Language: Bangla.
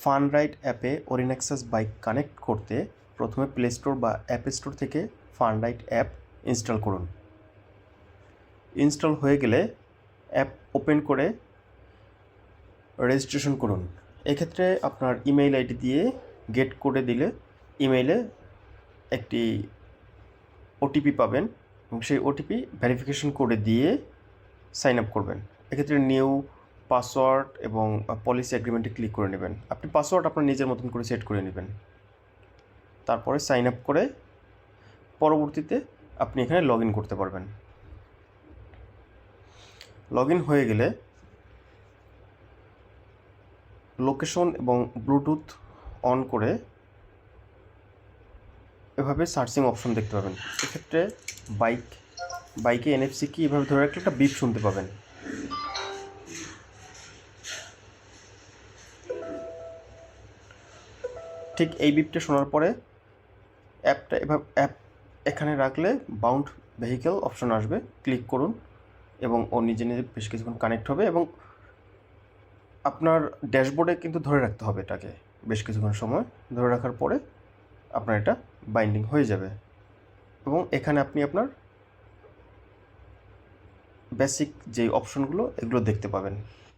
ফানরাইড অ্যাপে ওরিনেক্সাস বাইক কানেক্ট করতে প্রথমে প্লে স্টোর বা অ্যাপ স্টোর থেকে ফানরাইড অ্যাপ ইনস্টল করুন। ইনস্টল হয়ে গেলে অ্যাপ ওপেন করে রেজিস্ট্রেশন করুন। এক্ষেত্রে আপনার ইমেইল আইডি দিয়ে গেট করে দিলে ইমেইলে একটি ওটিপি পাবেন এবং সেই ওটিপি ভেরিফিকেশন কোডে দিয়ে সাইন আপ করবেন। এক্ষেত্রে নিউ পাসওয়ার্ড এবং পলিসি এগ্রিমেন্টে ক্লিক করে নেবেন। আপনি পাসওয়ার্ড আপনার নিজের মতন করে সেট করে নেবেন। তারপরে সাইন আপ করে পরবর্তীতে আপনি এখানে লগ ইন করতে পারবেন। লগ ইন হয়ে গেলে লোকেশন এবং ব্লুটুথ অন করে এভাবে সার্চিং অপশন দেখতে পাবেন। এক্ষেত্রে বাইকে NFC কি এভাবে ধরে রাখলে একটা বিপ শুনতে পাবেন। ঠিক এই বিপটা শোনার পরে অ্যাপ এখানে রাখলে বাউন্ড ভেহিকেল অপশন আসবে, ক্লিক করুন এবং ও নিজে নিজে বেশ কিছুক্ষণ কানেক্ট হবে এবং আপনার ড্যাশবোর্ডে কিন্তু ধরে রাখতে হবে এটাকে বেশ কিছুক্ষণ সময়। ধরে রাখার পরে আপনার এটা বাইন্ডিং হয়ে যাবে এবং এখানে আপনি আপনার বেসিক যে অপশনগুলো এগুলো দেখতে পাবেন।